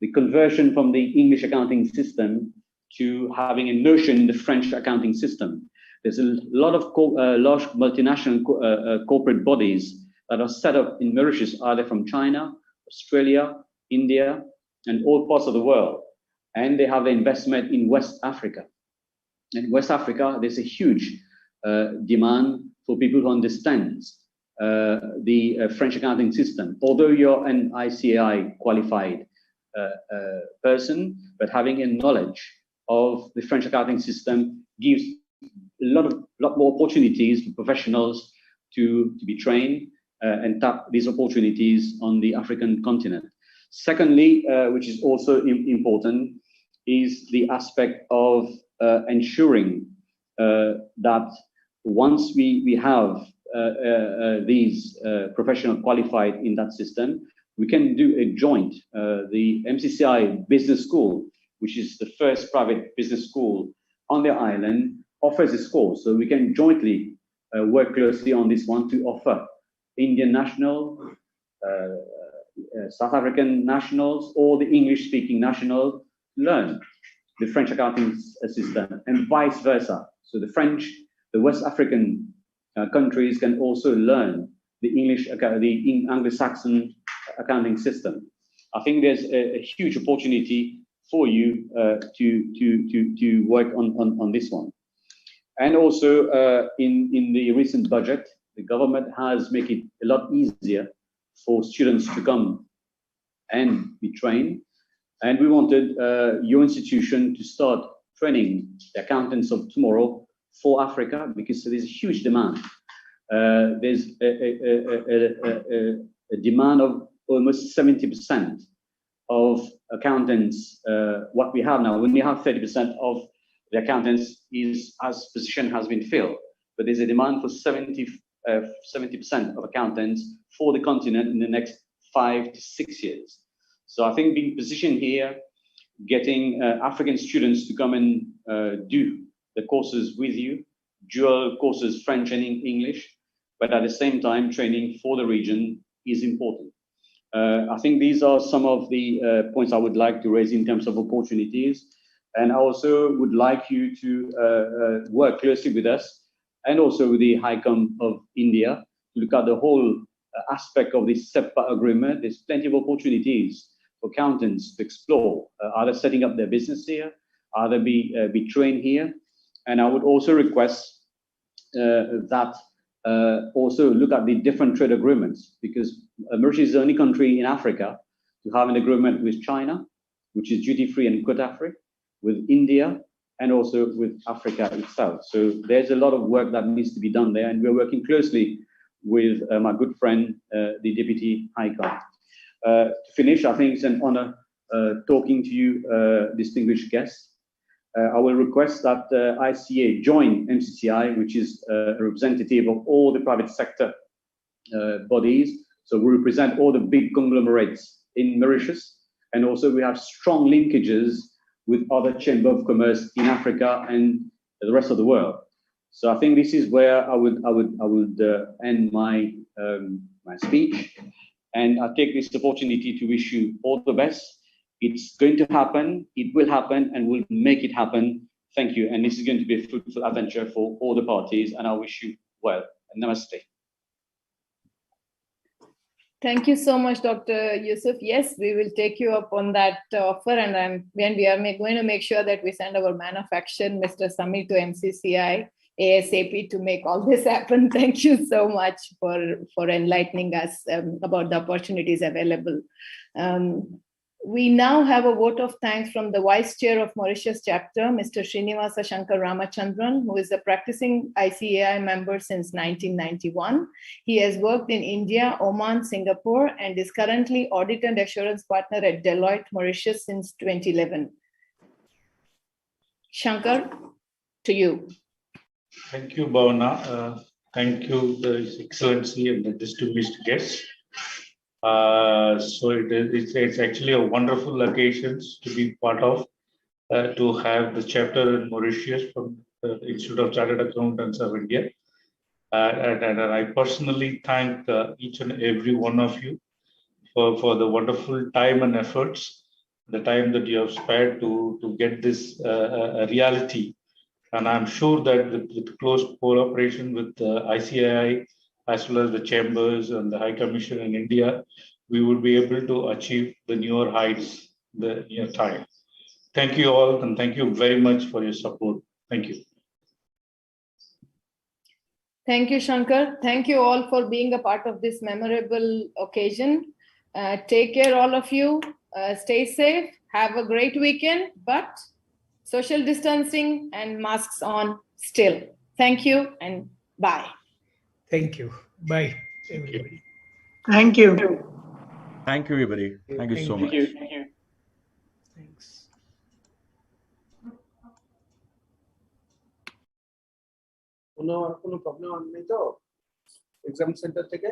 the conversion from the English accounting system to having a notion in the French accounting system. There's a lot of large multinational corporate bodies that are set up in Mauritius, either from China, Australia, India, and all parts of the world. And they have an investment in West Africa. In West Africa, there's a huge demand for people who understand the French accounting system. Although you're an ICAI qualified person, but having a knowledge of the French accounting system gives a lot more opportunities for professionals to be trained and tap these opportunities on the African continent. Secondly, which is also important, is the aspect of ensuring that once we have these professionals qualified in that system, we can do a joint, the MCCI Business School, which is the first private business school on the island, offers this course. So we can jointly work closely on this one to offer Indian national, South African nationals, or the English-speaking national learn the French accounting system, and vice versa. So the West African countries can also learn the Anglo-Saxon accounting system. I think there's a huge opportunity for you to work on this one. And also in the recent budget, the government has made it a lot easier for students to come and be trained. And we wanted your institution to start training the accountants of tomorrow for Africa, because there's a huge demand. There's a demand of almost 70% of accountants. What we have now, when we have 30% of the accountants as position has been filled, but there's a demand for 70% of accountants for the continent in the next 5 to 6 years. So I think being positioned here, getting African students to come and do the courses with you, dual courses, French and English, but at the same time, training for the region is important. I think these are some of the points I would like to raise in terms of opportunities. And I also would like you to work closely with us and also with the High Com of India to look at the whole aspect of this SEPA agreement. There's plenty of opportunities for accountants to explore, either setting up their business here, either be trained here. And I would also request that also look at the different trade agreements, because Mauritius is the only country in Africa to have an agreement with China, which is duty-free and quota-free, with India, and also with Africa itself. So there's a lot of work that needs to be done there, and we're working closely with my good friend, the Deputy High Com. To finish, I think it's an honor talking to you, distinguished guests. I will request that ICA join MCCI, which is a representative of all the private sector bodies. So we represent all the big conglomerates in Mauritius, and also we have strong linkages with other chamber of commerce in Africa and the rest of the world. So I think this is where I would end my my speech, and I take this opportunity to wish you all the best. It's going to happen, it will happen, and we'll make it happen. Thank you, and this is going to be a fruitful adventure for all the parties, and I wish you well. And namaste. Thank you so much, Dr. Yusuf. Yes, we will take you up on that offer, and we are going to make sure that we send our man of action, Mr. Samir, to MCCI ASAP to make all this happen. Thank you so much for enlightening us about the opportunities available. We now have a vote of thanks from the Vice Chair of Mauritius Chapter, Mr. Srinivasa Shankar Ramachandran, who is a practicing ICAI member since 1991. He has worked in India, Oman, Singapore, and is currently Audit and Assurance Partner at Deloitte, Mauritius since 2011. Shankar, to you. Thank you, Bhavna. Thank you, His Excellency and the distinguished guests. So it's actually a wonderful occasion to be part of, to have the chapter in Mauritius from the Institute of Chartered Accountants of India. And I personally thank each and every one of you for the wonderful time and efforts, the time that you have spared to get this a reality. And I'm sure that with close cooperation with ICAI, as well as the chambers and the High Commission in India, we would be able to achieve the newer heights the near time. Thank you all, and thank you very much for your support. Thank you. Thank you, Shankar. Thank you all for being a part of this memorable occasion. Take care, all of you. Stay safe. Have a great weekend, but social distancing and masks on still. Thank you and bye. Thank you. Bye, everybody. Thank you. Thank you, everybody. Thank you so much. Thank you. Thanks. কোনো problem নেই তো exam centre থেকে?